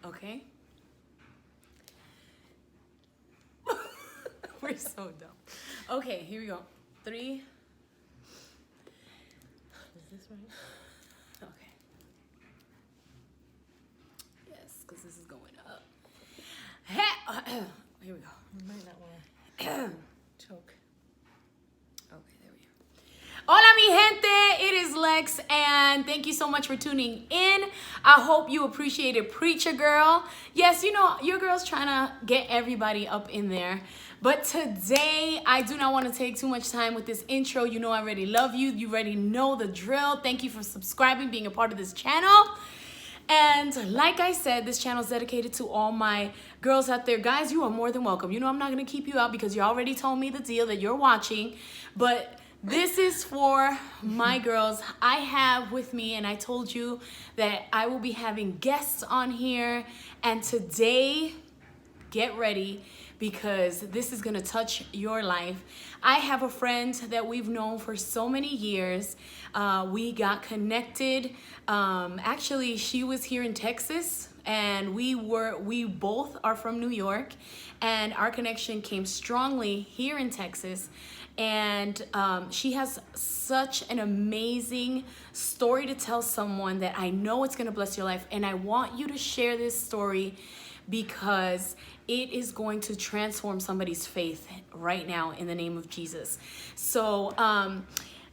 Okay? We're so dumb. Okay, here we go. 3. Is this right? Okay. Yes, because this is going up. Here we go. You might not want to choke. Okay, there we go. Hola, mi gente. It is Lex, and thank you so much for tuning in. I hope you appreciated Preacher Girl. Yes, you know, your girl's trying to get everybody up in there. But today, I do not want to take too much time with this intro. You know I already love you. You already know the drill. Thank you for subscribing, being a part of this channel. And like I said, this channel is dedicated to all my girls out there. Guys, you are more than welcome. You know I'm not going to keep you out because you already told me the deal that you're watching. But this is for my girls. I have with me, and I told you that I will be having guests on here. And today, get ready, because this is gonna touch your life. I have a friend that we've known for so many years. We got connected. Actually, she was here in Texas, and we both are from New York, and our connection came strongly here in Texas. And she has such an amazing story to tell someone that I know it's gonna bless your life, and I want you to share this story because it is going to transform somebody's faith right now in the name of Jesus. So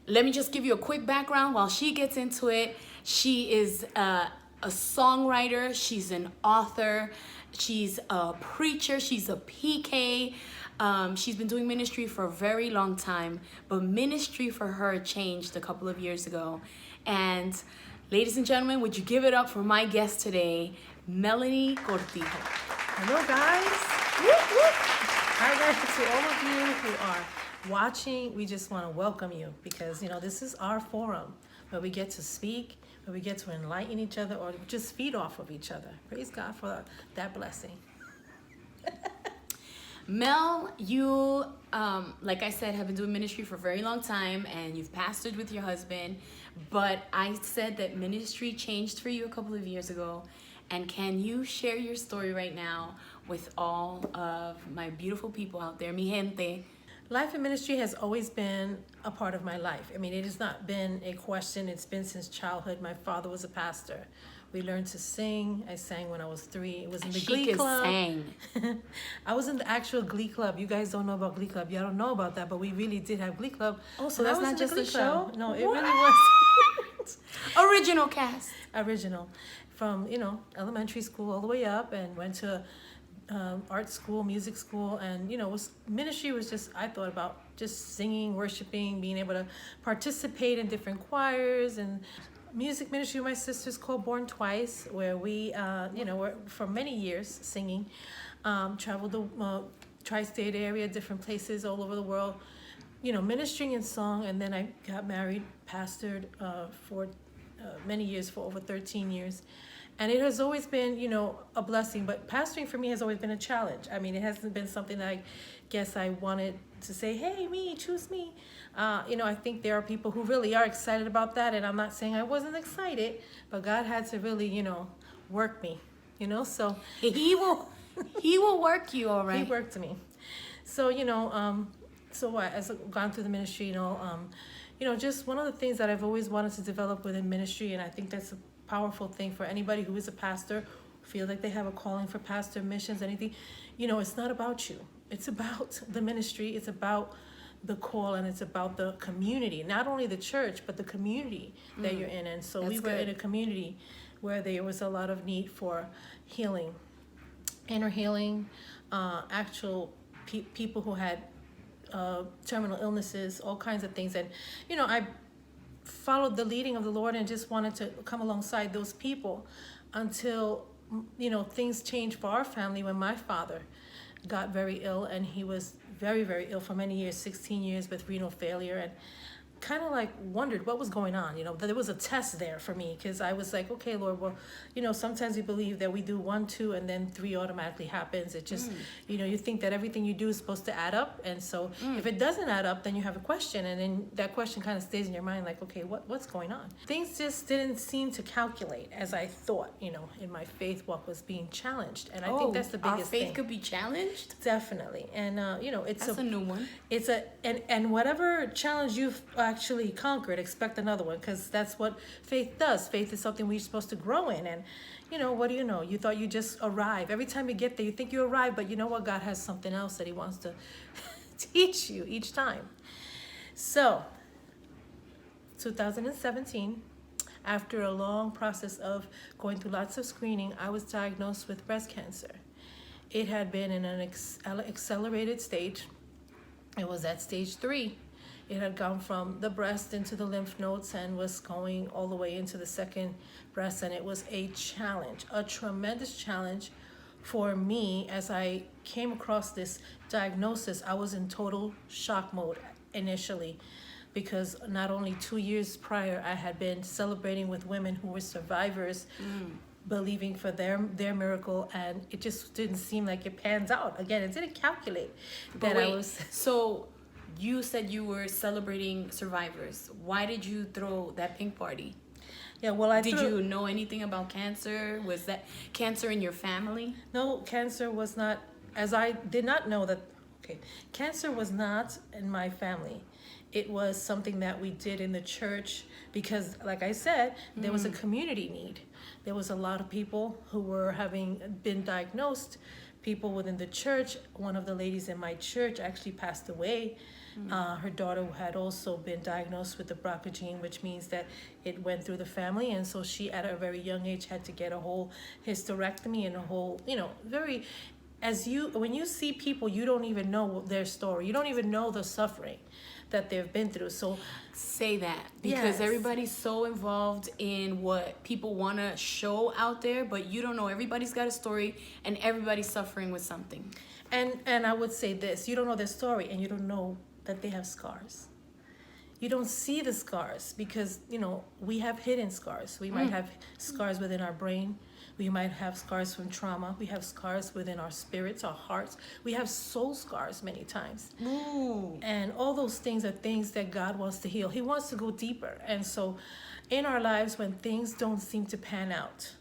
let me just give you a quick background while she gets into it. She is a songwriter, she's an author, she's a preacher, she's a PK. She's been doing ministry for a very long time, but ministry for her changed a couple of years ago. And ladies and gentlemen, would you give it up for my guest today, Melanie Cortijo. Hello, guys. Whoop, whoop. Hi, guys. To all of you who are watching, we just want to welcome you because, you know, this is our forum where we get to speak, where we get to enlighten each other or just feed off of each other. Praise God for that blessing. Mel, you, like I said, have been doing ministry for a very long time, and you've pastored with your husband, but I said that ministry changed for you a couple of years ago. And can you share your story right now with all of my beautiful people out there, mi gente? Life in ministry has always been a part of my life. I mean, it has not been a question. It's been since childhood. My father was a pastor. We learned to sing. I sang when I was 3. It was in the Glee Club. Sang. I was in the actual Glee Club. You guys don't know about Glee Club. Y'all don't know about that, but we really did have Glee Club. Oh, so that's not just a show? No, it really was. Original cast. Original. From, you know, elementary school all the way up, and went to art school, music school, and, you know, ministry was just, I thought about just singing, worshiping, being able to participate in different choirs and music ministry. My sister's called Born Twice, where we, you know, were for many years singing, traveled the tri-state area, different places all over the world, you know, ministering in song. And then I got married, pastored for many years, for over 13 years. And it has always been, you know, a blessing. But pastoring for me has always been a challenge. I mean, it hasn't been something that I guess I wanted to say, hey, me, choose me. You know, I think there are people who really are excited about that. And I'm not saying I wasn't excited, but God had to really, you know, work me, you know. So He will work you, all right. He worked me. So, you know, as I've gone through the ministry, you know, just one of the things that I've always wanted to develop within ministry, and I think that's a powerful thing for anybody who is a pastor, feel like they have a calling for pastor missions, anything, you know, it's not about you. It's about the ministry. It's about the call, and it's about the community, not only the church, but the community that you're in. And so we were in a community where there was a lot of need for healing, inner healing, actual people who had terminal illnesses, all kinds of things. And, you know, I followed the leading of the Lord and just wanted to come alongside those people until, you know, things changed for our family when my father got very ill, and he was very, very ill for many years, 16 years with renal failure. And kind of like wondered what was going on. There was a test there for me, because I was like, okay, Lord, well, sometimes we believe that we do 1, 2, and then 3 automatically happens. It just, you think that everything you do is supposed to add up. And so if it doesn't add up, then you have a question. And then that question kind of stays in your mind like, okay, what's going on? Things just didn't seem to calculate as I thought, in my faith walk was being challenged. And I think that's the biggest our faith thing. Could be challenged? Definitely. And, it's That's a new one. And whatever challenge you've actually conquered, expect another one, because that's what faith does. Faith is something we're supposed to grow in. And what do you know? You thought you just arrived. Every time you get there, you think you arrived, but you know what? God has something else that he wants to teach you each time. So 2017, after a long process of going through lots of screening, I was diagnosed with breast cancer. It had been in an accelerated stage. It was at stage 3. It had gone from the breast into the lymph nodes and was going all the way into the second breast. And it was a challenge, a tremendous challenge for me. As I came across this diagnosis, I was in total shock mode initially, because not only 2 years prior, I had been celebrating with women who were survivors, believing for their miracle, and it just didn't seem like it pans out. Again, it didn't calculate that I was. So you said you were celebrating survivors. Why did you throw that pink party? Yeah, well, Did you know anything about cancer? Was that cancer in your family? No, cancer was not, as I did not know that, cancer was not in my family. It was something that we did in the church because, like I said, there was a community need. There was a lot of people who were having been diagnosed, people within the church. One of the ladies in my church actually passed away. Her daughter had also been diagnosed with the BRCA gene, which means that it went through the family. And so she, at a very young age, had to get a whole hysterectomy and a whole, very... when you see people, you don't even know their story. You don't even know the suffering that they've been through. So say that, because everybody's so involved in what people want to show out there, but you don't know. Everybody's got a story and everybody's suffering with something. And I would say this, you don't know their story and you don't know that they have scars. You don't see the scars because, we have hidden scars. We might have scars within our brain. We might have scars from trauma. We have scars within our spirits, our hearts. We have soul scars many times. Ooh. And all those things are things that God wants to heal. He wants to go deeper. And so in our lives, when things don't seem to pan out,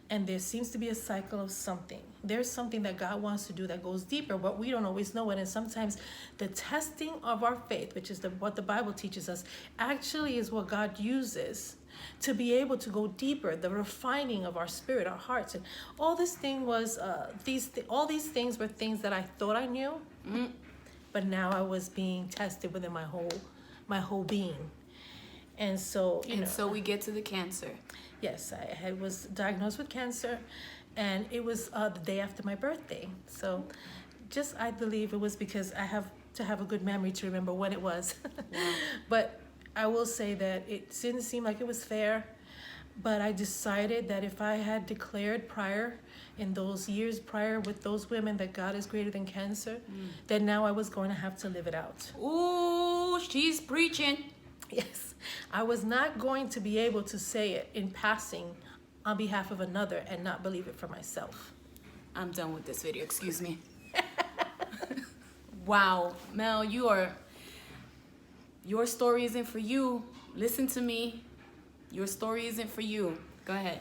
and there seems to be a cycle of something, there's something that God wants to do that goes deeper, but we don't always know it. And sometimes the testing of our faith, which is what the Bible teaches us, actually is what God uses to be able to go deeper, the refining of our spirit, our hearts. And all this thing was, all these things were things that I thought I knew, but now I was being tested within my whole being. And so, so we get to the cancer. Yes, I was diagnosed with cancer, and it was the day after my birthday. So I believe it was because I have to have a good memory to remember when it was. Wow. But I will say that it didn't seem like it was fair, but I decided that if I had declared prior, in those years prior with those women, that God is greater than cancer, then now I was going to have to live it out. Ooh, she's preaching. Yes, I was not going to be able to say it in passing on behalf of another and not believe it for myself. I'm done with this video, excuse me. Wow, Mel, your story isn't for you. Listen to me. Your story isn't for you. Go ahead.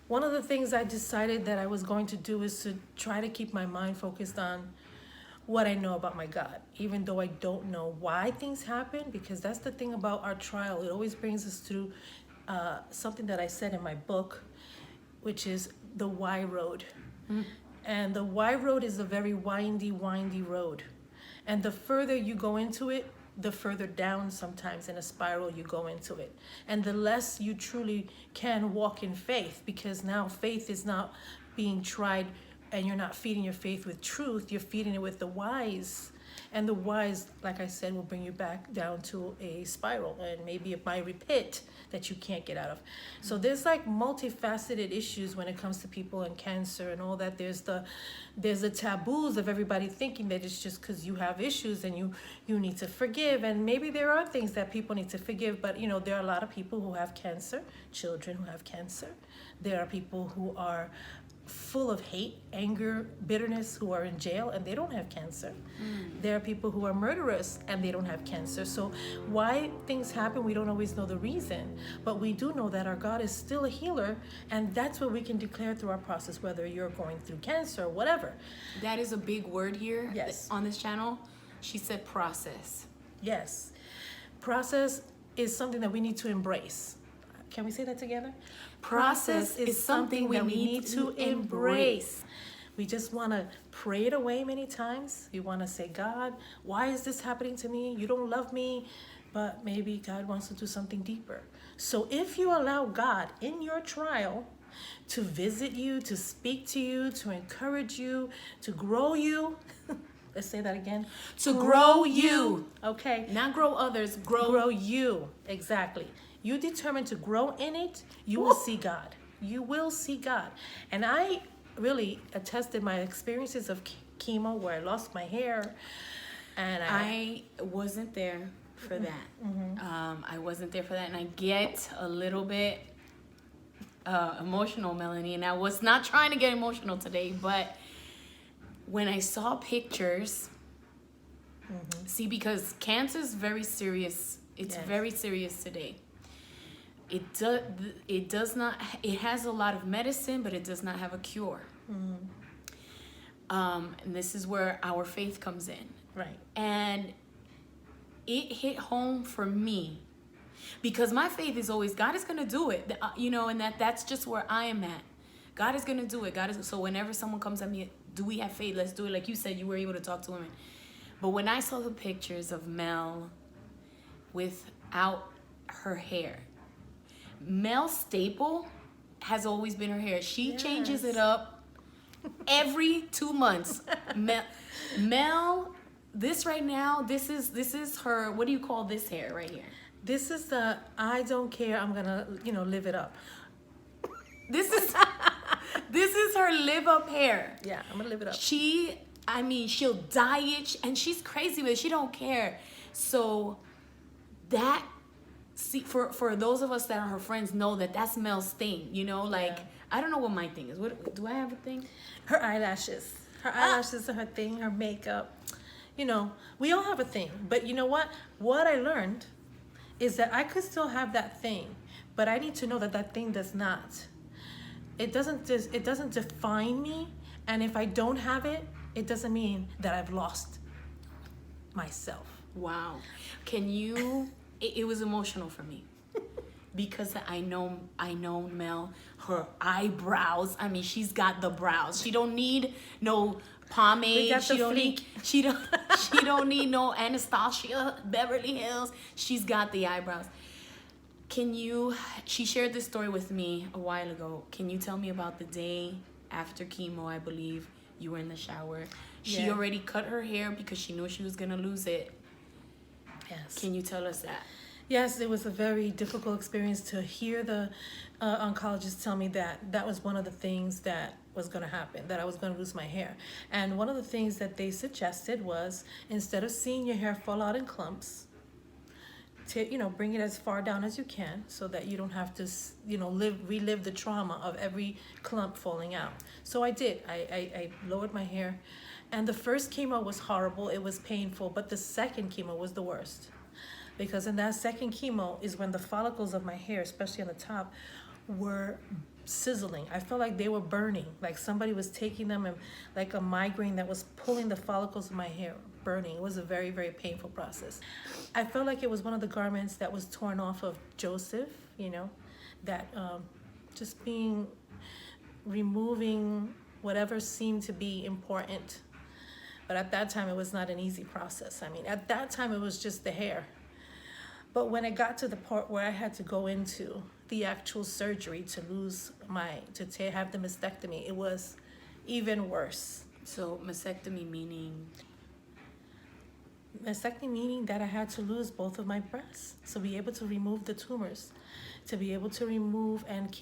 One of the things I decided that I was going to do is to try to keep my mind focused on what I know about my God, even though I don't know why things happen, because that's the thing about our trial. It always brings us through something that I said in my book, which is the why road. And the why road is a very windy road. And the further you go into it, the further down sometimes in a spiral you go into it. And the less you truly can walk in faith, because now faith is not being tried, and you're not feeding your faith with truth, you're feeding it with the whys And the whys, like I said, will bring you back down to a spiral and maybe a miry pit that you can't get out of. So there's like multifaceted issues when it comes to people and cancer and all that. There's the taboos of everybody thinking that it's just because you have issues and you need to forgive. And maybe there are things that people need to forgive, but there are a lot of people who have cancer, children who have cancer. There are people who are full of hate, anger, bitterness, who are in jail and they don't have cancer. There are people who are murderers and they don't have cancer. So why things happen, we don't always know the reason, but we do know that our God is still a healer, and that's what we can declare through our process, whether you're going through cancer or whatever. That is a big word here. Yes. On this channel. She said process. Yes. Process is something that we need to embrace. Can we say that together? Process is something that we need to embrace. We just want to pray it away many times. We want to say, God, why is this happening to me? You don't love me. But maybe God wants to do something deeper. So if you allow God in your trial to visit you, to speak to you, to encourage you, to grow you. Let's say that again. To grow you. Okay. Not grow others, Grow you. Exactly. You determine to grow in it, you will see God. You will see God. And I really attested my experiences of chemo where I lost my hair. And I wasn't there for that. I wasn't there for that. And I get a little bit emotional, Melanie. And I was not trying to get emotional today, but when I saw pictures, see, because cancer is very serious. It's very serious today. It does not, it has a lot of medicine, but it does not have a cure. And this is where our faith comes in. Right. And it hit home for me because my faith is always, God is going to do it, and that's just where I am at. God is going to do it. So whenever someone comes at me, do we have faith? Let's do it. Like you said, you were able to talk to women. But when I saw the pictures of Mel without her hair, Mel staple has always been her hair. She changes it up every 2 months. Mel, this right now, this is her, what do you call this hair right here? This is the I don't care, I'm gonna live it up. This is her live up hair. Yeah, I'm gonna live it up. She'll dye it, and she's crazy with it. She don't care. So that, see, for those of us that are her friends, know that that's Mel's thing. I don't know what my thing is. What do I have a thing? Her eyelashes. Her eyelashes are her thing. Her makeup. We all have a thing. But you know what? What I learned is that I could still have that thing, but I need to know that that thing does not. It doesn't define me, and if I don't have it, it doesn't mean that I've lost myself. Wow. Can you? It was emotional for me because I know Mel. Her eyebrows. She's got the brows. She don't need no pomade. She don't need no Anastasia Beverly Hills. She's got the eyebrows. She shared this story with me a while ago. Can you tell me about the day after chemo? I believe you were in the shower. She already cut her hair because she knew she was gonna lose it. Yes. Can you tell us that? Yes, it was a very difficult experience to hear the oncologist tell me that was one of the things that was going to happen, that I was going to lose my hair. And one of the things that they suggested was, instead of seeing your hair fall out in clumps, to bring it as far down as you can so that you don't have to relive the trauma of every clump falling out. So I did. I lowered my hair, and the first chemo was horrible. It was painful, but the second chemo was the worst. Because in that second chemo is when the follicles of my hair, especially on the top, were sizzling. I felt like they were burning, like somebody was taking them, and like a migraine that was pulling the follicles of my hair, burning. It was a very, very painful process. I felt like it was one of the garments that was torn off of Joseph, that just removing whatever seemed to be important. But at that time, it was not an easy process. At that time, it was just the hair. But when it got to the part where I had to go into the actual surgery to have the mastectomy, it was even worse. So mastectomy meaning? Mastectomy meaning that I had to lose both of my breasts to be able to remove the tumors, to be able to remove and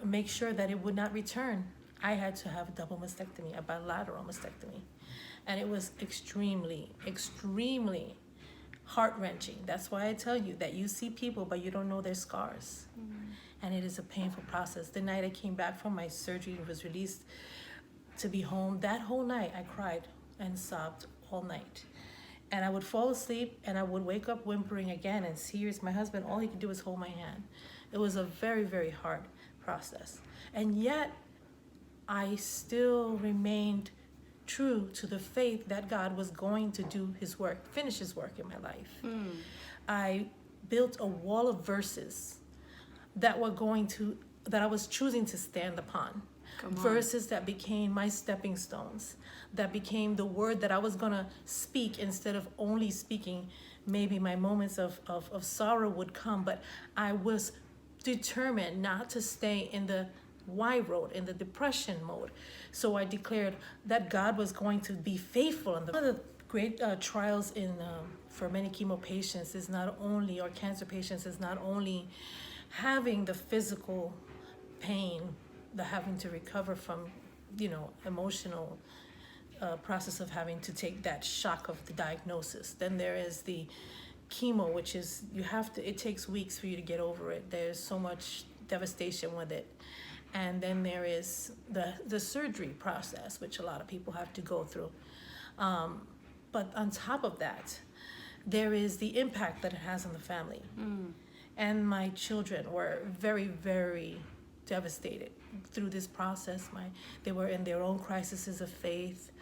make sure that it would not return. I had to have a double mastectomy, a bilateral mastectomy. And it was extremely, extremely heart-wrenching. That's why I tell you that you see people, but you don't know their scars. And it is a painful process. The night I came back from my surgery and was released to be home, that whole night I cried and sobbed all night. And I would fall asleep and I would wake up whimpering again, and here's my husband, all he could do was hold my hand. It was a very, very hard process. And yet I still remained true to the faith that God was going to do his work, finish his work in my life. I built a wall of verses that I was choosing to stand upon. Verses that became my stepping stones, that became the word that I was going to speak instead of only speaking. Maybe my moments of sorrow would come, but I was determined not to stay in the Y road, in the depression mode. So I declared that God was going to be faithful. And one of the great trials for many chemo patients is not only, or cancer patients, is not only having the physical pain, the having to recover from, emotional process of having to take that shock of the diagnosis. Then there is the chemo, which is, it takes weeks for you to get over it. There's so much devastation with it. And then there is the surgery process, which a lot of people have to go through. But on top of that, there is the impact that it has on the family. And my children were very, very devastated through this process. They were in their own crises of faith.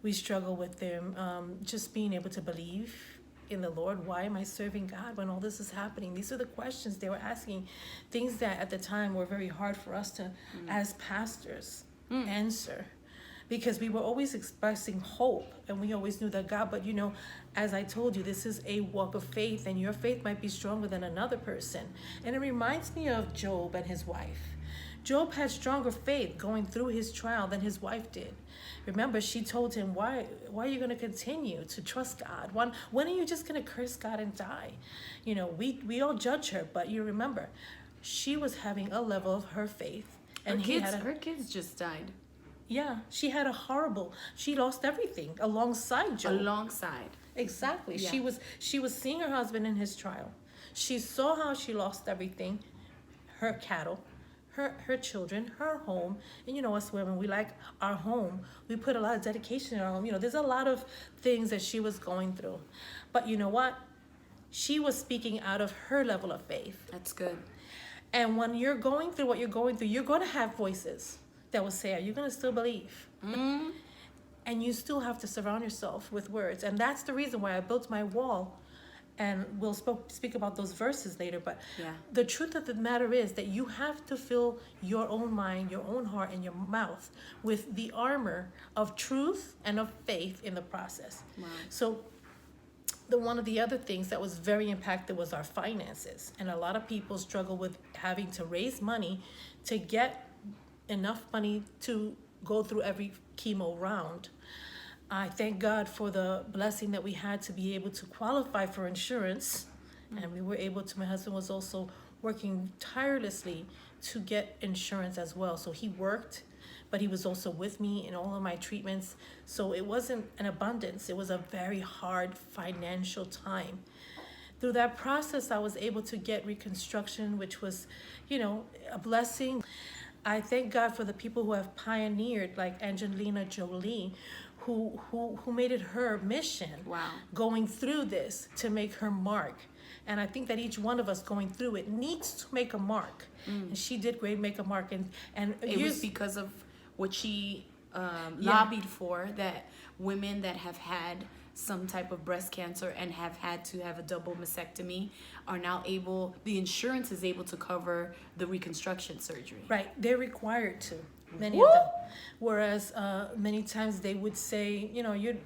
We struggle with them just being able to believe in the Lord. Why am I serving God when all this is happening? These are the questions they were asking, things that at the time were very hard for us to, as pastors, answer, because we were always expressing hope and we always knew that God, but as I told you, this is a walk of faith, and your faith might be stronger than another person. And it reminds me of Job and his wife. Job had stronger faith going through his trial than his wife did. Remember, she told him, why are you going to continue to trust God? When are you just going to curse God and die? We all judge her, but you remember, she was having a level of her faith. And her kids just died. Yeah, she lost everything alongside Job. Exactly. Yeah. She was seeing her husband in his trial. She saw how she lost everything, her cattle, her children, her home. And us women, we like our home. We put a lot of dedication in our home. There's a lot of things that she was going through. But you know what? She was speaking out of her level of faith. That's good. And when you're going through what you're going through, you're going to have voices that will say, are you going to still believe? And you still have to surround yourself with words. And that's the reason why I built my wall. And we'll speak about those verses later. But the truth of the matter is that you have to fill your own mind, your own heart, and your mouth with the armor of truth and of faith in the process. Wow. So one of the other things that was very impacted was our finances. And a lot of people struggle with having to raise money to get enough money to go through every chemo round. I thank God for the blessing that we had to be able to qualify for insurance. And we were able to, my husband was also working tirelessly to get insurance as well. So he worked, but he was also with me in all of my treatments. So it wasn't an abundance. It was a very hard financial time. Through that process, I was able to get reconstruction, which was, a blessing. I thank God for the people who have pioneered, like Angelina Jolie, who made it her mission. Wow. Going through this to make her mark. And I think that each one of us going through it needs to make a mark. And she did great, make a mark. And it was because of what she lobbied for, that women that have had some type of breast cancer and have had to have a double mastectomy are now the insurance is able to cover the reconstruction surgery. Right, they're required to, many of them. Whereas many times they would say,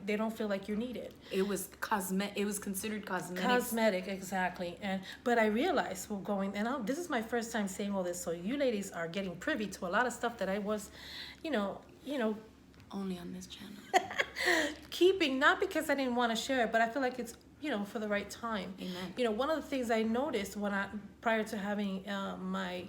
they don't feel like you're needed. It was considered cosmetic. Cosmetic, exactly. But I realized this is my first time saying all this, so you ladies are getting privy to a lot of stuff that I was, only on this channel. keeping, not because I didn't want to share it, but I feel like it's, for the right time. Amen. One of the things I noticed prior to having my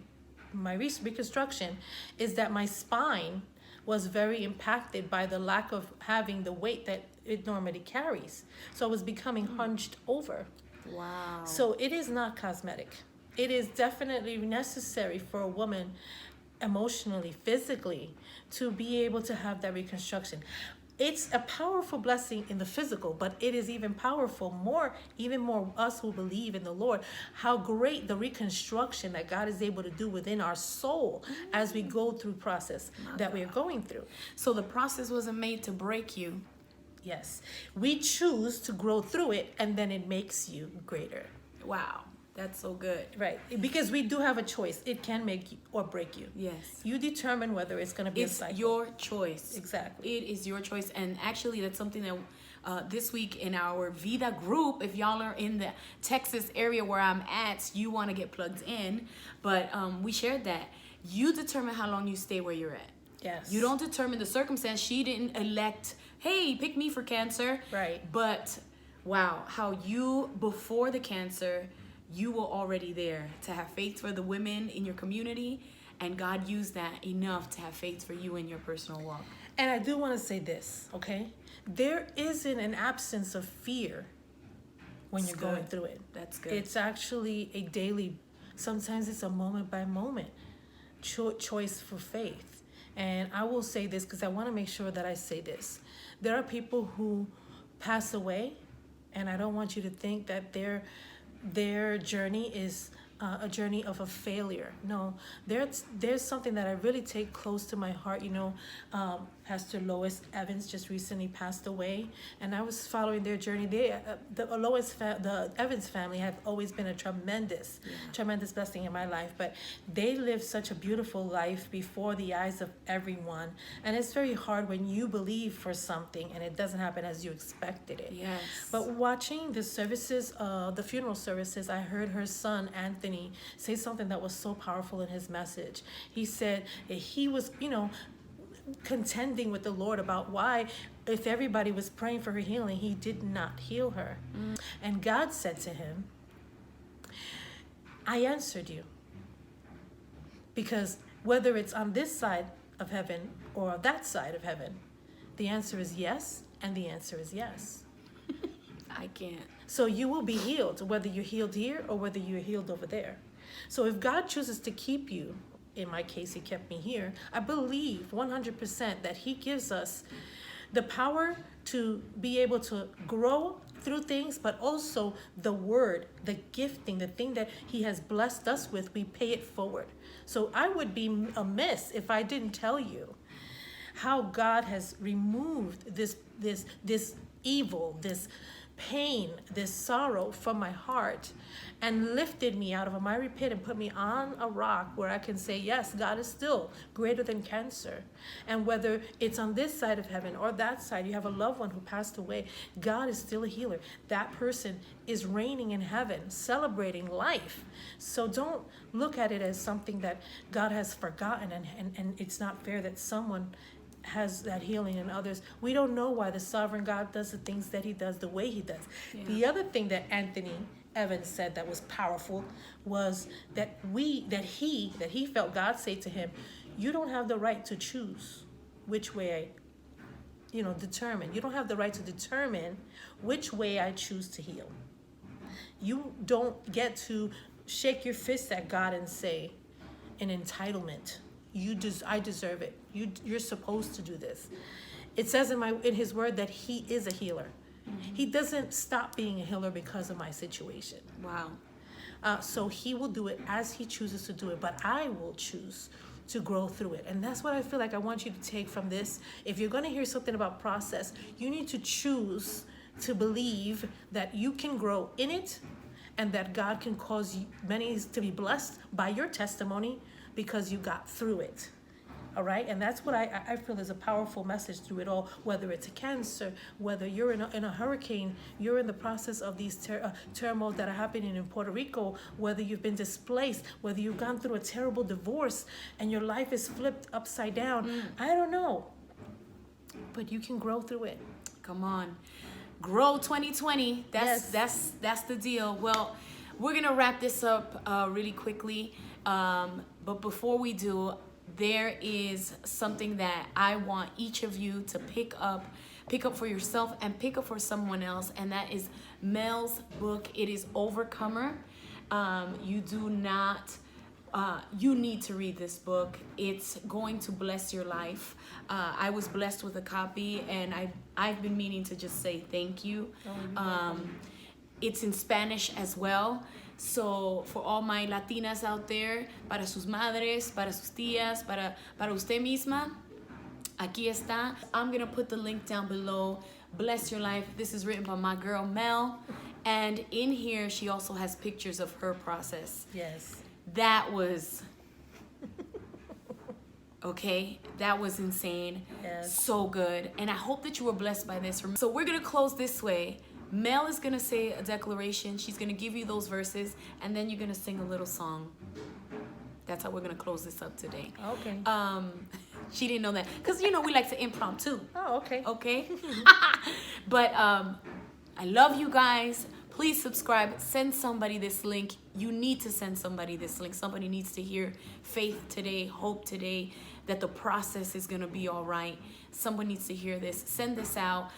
reconstruction is that my spine was very impacted by the lack of having the weight that it normally carries. So I was becoming hunched over. Wow. So it is not cosmetic. It is definitely necessary for a woman, emotionally, physically, to be able to have that reconstruction. It's a powerful blessing in the physical, but it is even even more us who believe in the Lord, how great the reconstruction that God is able to do within our soul as we go through process that we are going through. So the process wasn't made to break you. Yes. We choose to grow through it, and then it makes you greater. Wow. That's so good. Right. Because we do have a choice. It can make you or break you. Yes. You determine whether it's going to be a cycle. It's your choice. Exactly. It is your choice. And actually, that's something that this week in our Vida group, if y'all are in the Texas area where I'm at, you want to get plugged in. But we shared that. You determine how long you stay where you're at. Yes. You don't determine the circumstance. She didn't elect, hey, pick me for cancer. Right. But wow, how you, before the cancer, you were already there to have faith for the women in your community, and God used that enough to have faith for you in your personal walk. And I do want to say this, okay? There isn't an absence of fear when you're going through it. That's good. It's actually a daily, sometimes it's a moment by moment choice for faith. And I will say this because I want to make sure that I say this. There are people who pass away, and I don't want you to think that their journey is a journey of a failure. No, there's something that I really take close to my heart. Pastor Lois Evans just recently passed away, and I was following their journey. The Evans family have always been a tremendous blessing in my life, but they lived such a beautiful life before the eyes of everyone, and it's very hard when you believe for something and it doesn't happen as you expected it. Yes. But watching the services, the funeral services, I heard her son Anthony say something that was so powerful in his message. He said he was, contending with the Lord about why, if everybody was praying for her healing, he did not heal her. And God said to him, I answered you. Because whether it's on this side of heaven or that side of heaven, the answer is yes, and the answer is yes. I can't. So you will be healed, whether you're healed here or whether you're healed over there. So if God chooses to keep you, in my case, he kept me here, I believe 100% that he gives us the power to be able to grow through things, but also the word, the gifting, the thing that he has blessed us with, we pay it forward. So I would be amiss if I didn't tell you how God has removed this evil, this pain, this sorrow from my heart, and lifted me out of a miry pit and put me on a rock where I can say, yes, God is still greater than cancer. And whether it's on this side of heaven or that side, you have a loved one who passed away, God is still a healer. That person is reigning in heaven, celebrating life. So don't look at it as something that God has forgotten, and it's not fair that someone has that healing in others. We don't know why the sovereign God does the things that he does the way he does. Yeah. The other thing that Anthony Evans said that was powerful was that he felt God say to him, you don't have the right to choose which way determine. You don't have the right to determine which way I choose to heal. You don't get to shake your fist at God and say, an entitlement. I deserve it. You're supposed to do this. It says in his word that he is a healer. Mm-hmm. He doesn't stop being a healer because of my situation. Wow. So he will do it as he chooses to do it, but I will choose to grow through it. And that's what I feel like I want you to take from this. If you're going to hear something about process, you need to choose to believe that you can grow in it, and that God can cause many to be blessed by your testimony because you got through it. All right? And that's what I feel is a powerful message through it all, whether it's a cancer, whether you're in a hurricane, you're in the process of these turmoil that are happening in Puerto Rico, whether you've been displaced, whether you've gone through a terrible divorce and your life is flipped upside down. I don't know. but you can grow through it. Come on. Grow 2020. That's the deal. Well, we're going to wrap this up really quickly. But before we do, there is something that I want each of you to pick up for yourself and pick up for someone else, and that is Mel's book. It is Overcomer. You need to read this book. It's going to bless your life. I was blessed with a copy, and I've been meaning to just say thank you. It's in Spanish as well. So for all my Latinas out there, para sus madres, para sus tías, para usted misma, aquí está. I'm going to put the link down below. Bless your life. This is written by my girl Mel. And in here, she also has pictures of her process. Yes. That was... Okay, that was insane. Yes. So good. And I hope that you were blessed by this. So we're going to close this way. Mel is going to say a declaration. She's going to give you those verses, and then you're going to sing a little song. That's how we're going to close this up today. Okay. She didn't know that. Because, we like to impromptu. Oh, okay. Okay? But I love you guys. Please subscribe. Send somebody this link. You need to send somebody this link. Somebody needs to hear faith today, hope today, that the process is going to be all right. Someone needs to hear this. Send this out.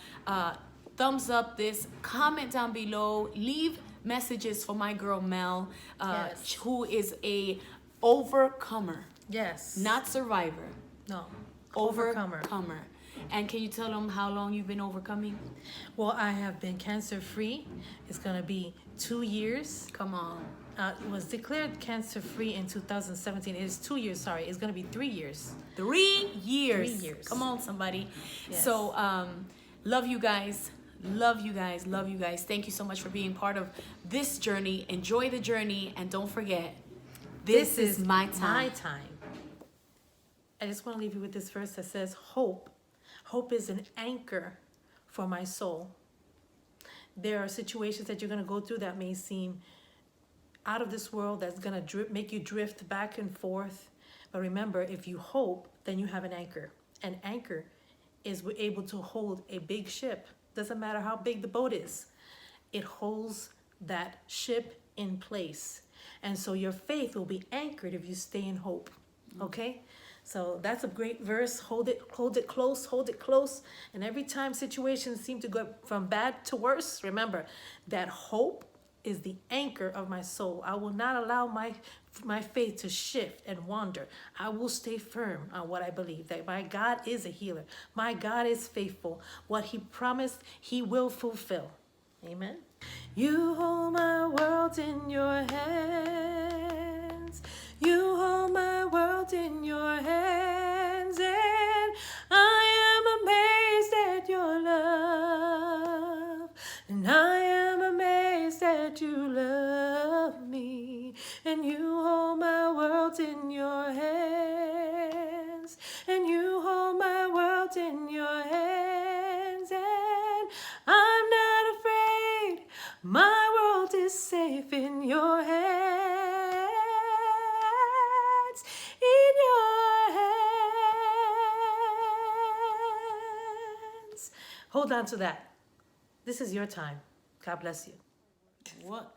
Thumbs up this. Comment down below. Leave messages for my girl Mel, Yes. who is a overcomer. Yes. Not survivor. No. Overcomer. And can you tell them how long you've been overcoming? Well, I have been cancer-free. It's going to be 2 years. Come on. It was declared cancer-free in 2017. It is 2 years, sorry. It's going to be 3 years. 3 years. 3 years. Come on, somebody. Yes. So, love you guys. Love you guys. Love you guys. Thank you so much for being part of this journey. Enjoy the journey. And don't forget, this is my time. My time. I just want to leave you with this verse that says, hope. Hope is an anchor for my soul. There are situations that you're going to go through that may seem out of this world, that's going to make you drift back and forth. But remember, if you hope, then you have an anchor. An anchor is able to hold a big ship. Doesn't matter how big the boat is. It holds that ship in place. And so your faith will be anchored if you stay in hope. Okay? So that's a great verse. Hold it close, hold it close. And every time situations seem to go from bad to worse, remember that hope is the anchor of my soul. I will not allow my faith to shift and wander. I will stay firm on what I believe, that my God is a healer. My God is faithful. What he promised, he will fulfill. Amen. You hold my world in your hands. You hold my world in your hands, and I am amazed at your love, and I am amazed that you love me, and you hold my world in your hands, and you hold my world in your hands, and I'm not afraid. My world is safe in your hands. In your hands. Hold on to that. This is your time. God bless you. What?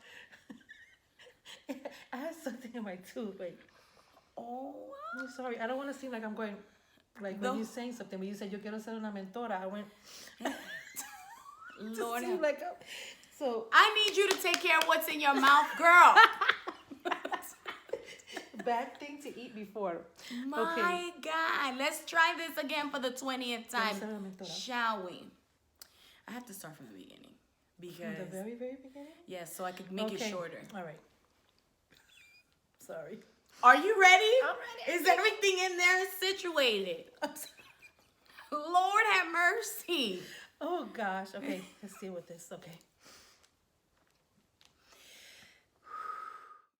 I have something in my tooth. Wait. Oh. I'm sorry. I don't want to seem like I'm going, like when you're saying something, when you said yo quiero ser una mentora, I went, Lord. So I need you to take care of what's in your mouth, girl. bad thing to eat before. My God. Let's try this again for the 20th time. Shall we? I have to start from the beginning. Because From the very, very beginning? yes, so I could make it shorter. All right. Sorry. Are you ready? I'm ready. Is everything in there situated? Lord have mercy. Oh, gosh. Okay, let's deal with this. Okay.